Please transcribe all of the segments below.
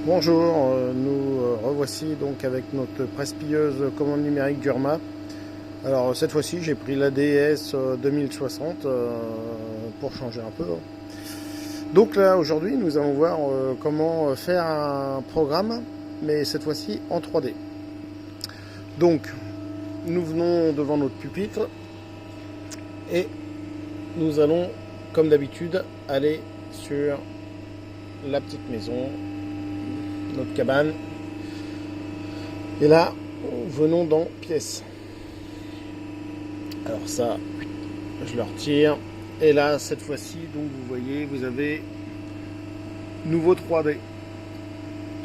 Bonjour, nous revoici donc avec notre presse-pilleuse commande numérique d'Urma. Alors cette fois-ci j'ai pris la DS 2060 pour changer un peu. Donc là aujourd'hui nous allons voir comment faire un programme, mais cette fois-ci en 3D. Donc nous venons devant notre pupitre et nous allons comme d'habitude aller sur la petite maison, notre cabane, et là venons dans pièces. Alors ça je le retire, et là cette fois-ci donc vous voyez vous avez nouveau 3D.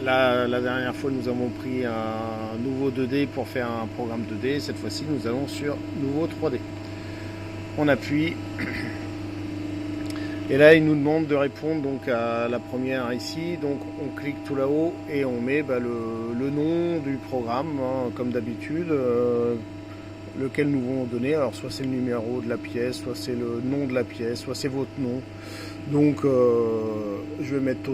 Là, la dernière fois nous avons pris un nouveau 2D pour faire un programme 2D. Cette fois-ci nous allons sur nouveau 3D. On appuie et là il nous demande de répondre donc à la première ici. Donc on clique tout là-haut et on met le nom du programme comme d'habitude, lequel nous voulons donner. Alors soit c'est le numéro de la pièce, soit c'est le nom de la pièce, soit c'est votre nom. Donc je vais mettre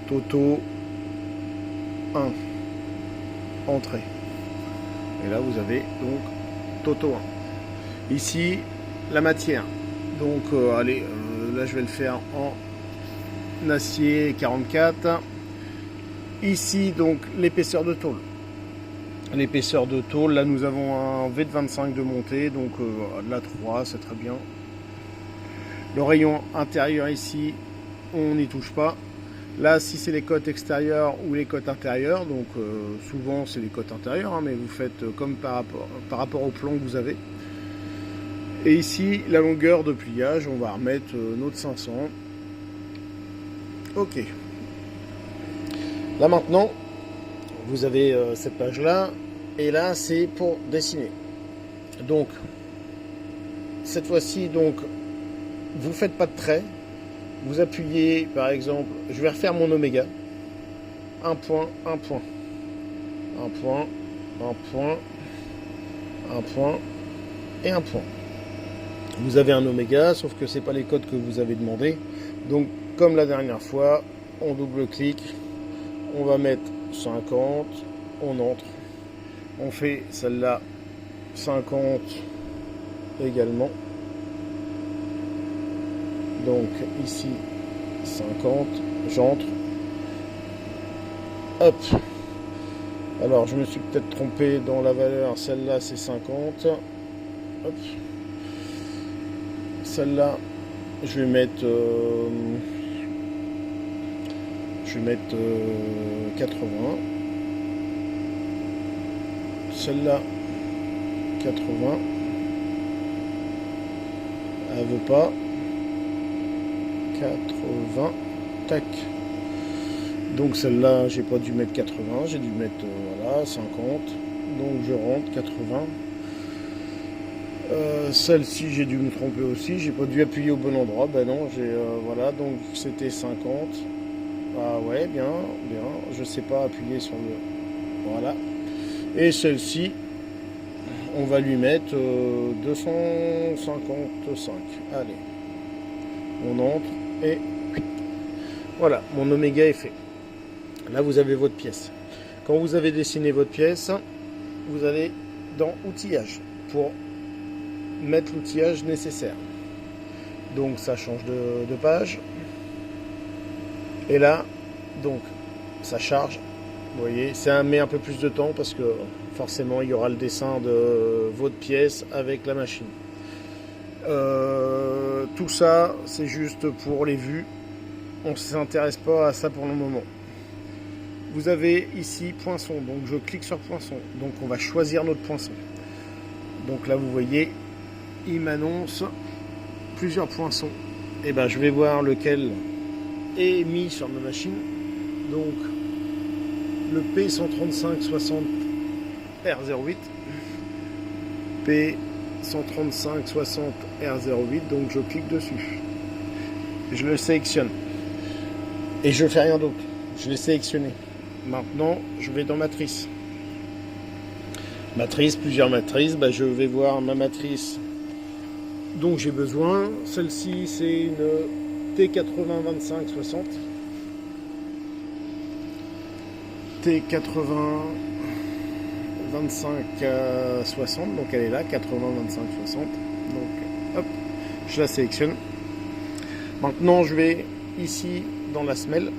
Toto 1, entrée. Et là vous avez donc Toto 1. Ici la matière. Donc allez, là je vais le faire en acier 44. Ici donc l'épaisseur de tôle. L'épaisseur de tôle, là nous avons un V de 25 de montée, donc la 3, c'est très bien. Le rayon intérieur ici, on n'y touche pas. Là, si c'est les côtes extérieures ou les côtes intérieures, donc souvent c'est les côtes intérieures, mais vous faites comme par rapport au plan que vous avez. Et ici, la longueur de pliage, on va remettre notre 500. Ok. Là maintenant, vous avez cette page-là, et là c'est pour dessiner. Donc, cette fois-ci, donc, vous faites pas de trait. Vous appuyez, par exemple, je vais refaire mon oméga. Un point, un point. Un point, un point, un point et un point. Vous avez un oméga, sauf que ce n'est pas les codes que vous avez demandé. Donc, comme la dernière fois, on double-clique, on va mettre 50, on entre. On fait celle-là 50 également. Donc ici 50, j'entre. Hop. Alors je me suis peut-être trompé dans la valeur, celle-là c'est 50. Hop. Celle-là, je vais mettre 80. Celle-là 80. Elle veut pas. 80, tac. Donc celle-là, j'ai pas dû mettre 80, j'ai dû mettre voilà 50. Donc je rentre 80. Celle-ci, j'ai dû me tromper aussi, j'ai pas dû appuyer au bon endroit. Ben non, j'ai voilà, donc c'était 50. Ah ouais, bien, bien. Je sais pas appuyer sur le voilà. Et celle-ci, on va lui mettre 255. Allez, on entre. Et voilà, mon oméga est fait. Là, vous avez votre pièce. Quand vous avez dessiné votre pièce, vous allez dans outillage pour mettre l'outillage nécessaire. Donc, ça change de page. Et là, donc, ça charge. Vous voyez, ça met un peu plus de temps parce que forcément, il y aura le dessin de votre pièce avec la machine. Tout ça, c'est juste pour les vues. On ne s'intéresse pas à ça pour le moment. Vous avez ici poinçon, donc je clique sur poinçon. Donc on va choisir notre poinçon. Donc là, vous voyez, il m'annonce plusieurs poinçons. Et ben, je vais voir lequel est mis sur ma machine. Donc le P135-60 R08, P135-60 R08, donc je clique dessus. Je le sélectionne. Et je ne fais rien d'autre. Je l'ai sélectionné. Maintenant, je vais dans matrice. Matrice, plusieurs matrices. Ben, je vais voir ma matrice dont j'ai besoin. Celle-ci, c'est une T80-25-60. T80 25 60, donc elle est là, 80 25 60. Donc hop, je la sélectionne. Maintenant je vais ici dans la semelle.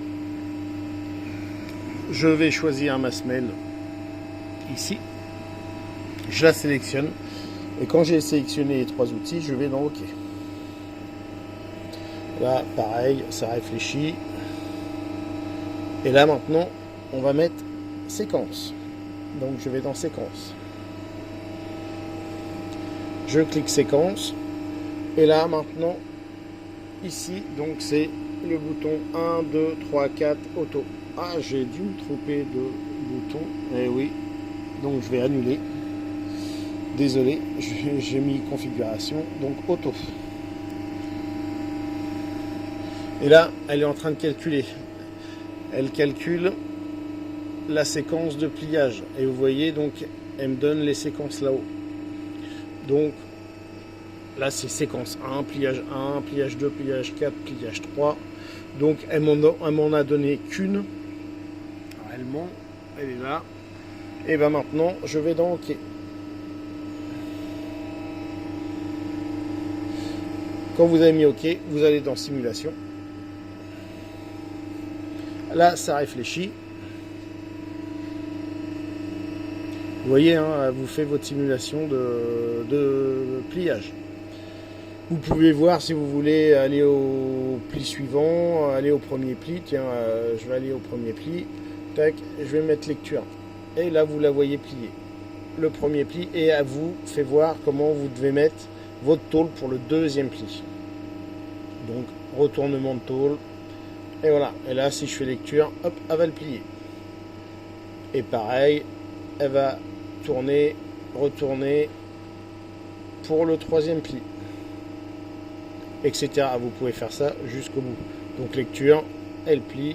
Je vais choisir ma semelle ici. Je la sélectionne. Et quand j'ai sélectionné les trois outils, je vais dans OK. Là, pareil, ça réfléchit. Et là, maintenant, on va mettre séquence. Donc, je vais dans séquence. Je clique séquence. Et là, maintenant, ici, donc c'est le bouton 1, 2, 3, 4, auto. Ah, j'ai dû me tromper de bouton. Eh oui. Donc, je vais annuler. Désolé, j'ai mis configuration, donc auto. Et là, elle est en train de calculer. Elle calcule la séquence de pliage. Et vous voyez, donc, elle me donne les séquences là-haut. Donc, là, c'est séquence 1, pliage 2, pliage 4, pliage 3. Donc, elle m'en a donné qu'une. Réellement, elle est là. Et bien maintenant, je vais dans OK. Quand vous avez mis OK, vous allez dans simulation. Là, ça réfléchit. Vous voyez, hein, vous faites votre simulation de pliage. Vous pouvez voir si vous voulez aller au pli suivant, aller au premier pli. Tiens, je vais aller au premier pli. Tac, je vais mettre lecture. Et là, vous la voyez plier. Le premier pli, et à vous fait voir comment vous devez mettre votre tôle pour le deuxième pli. Donc, retournement de tôle. Et voilà. Et là, si je fais lecture, hop, elle va le plier. Et pareil, elle va tourner, retourner pour le troisième pli. Etc. Vous pouvez faire ça jusqu'au bout. Donc, lecture, elle plie.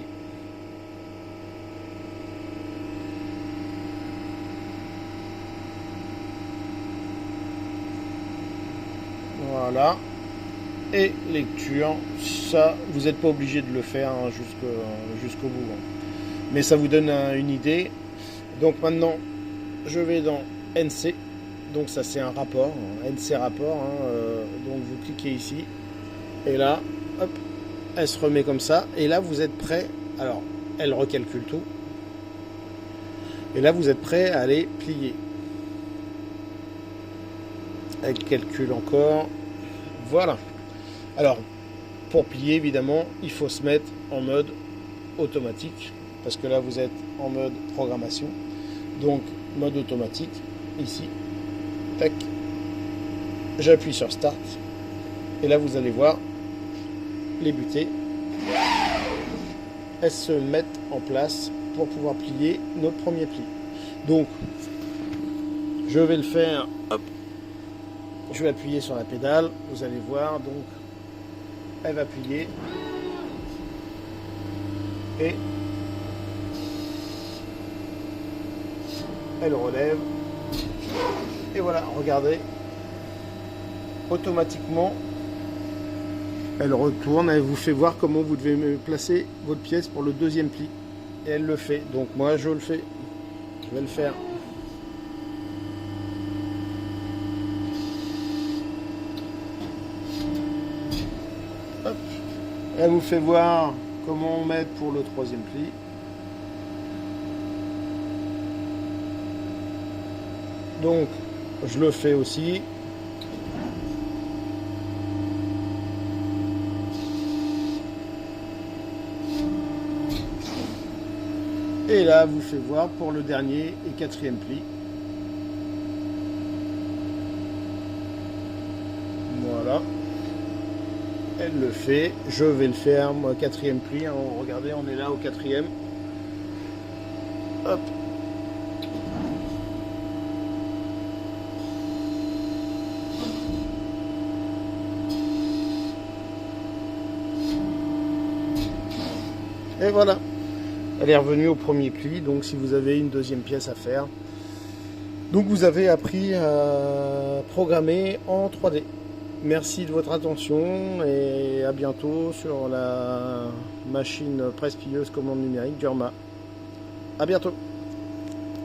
Voilà. Et lecture, ça, vous n'êtes pas obligé de le faire hein, jusqu'au bout. Hein. Mais ça vous donne une idée. Donc maintenant, je vais dans NC. Donc ça, c'est un rapport. Hein, NC rapport. Hein, donc vous cliquez ici. Et là, hop, elle se remet comme ça. Et là, vous êtes prêt. Alors, elle recalcule tout. Et là, vous êtes prêt à aller plier. Elle calcule encore. Voilà. Alors, pour plier, évidemment, il faut se mettre en mode automatique. Parce que là, vous êtes en mode programmation. Donc, mode automatique. Ici. Tac. J'appuie sur Start. Et là, vous allez voir les butées. Elles se mettent en place pour pouvoir plier notre premier pli. Donc, je vais le faire. Hop. Je vais appuyer sur la pédale. Vous allez voir. Donc, elle va plier. Et elle relève. Et voilà, regardez. Automatiquement, elle retourne. Elle vous fait voir comment vous devez placer votre pièce pour le deuxième pli. Et elle le fait. Donc moi, je le fais. Je vais le faire. Hop. Elle vous fait voir comment on met pour le troisième pli. Donc, je le fais aussi. Et là, vous fait voir pour le dernier et quatrième pli. Voilà. Elle le fait. Je vais le faire, moi, quatrième pli. Hein. Regardez, on est là au quatrième. Hop. Et voilà. Elle est revenue au premier pli, donc si vous avez une deuxième pièce à faire. Donc vous avez appris à programmer en 3D. Merci de votre attention et à bientôt sur la machine presse-plieuse commande numérique Durma. À bientôt.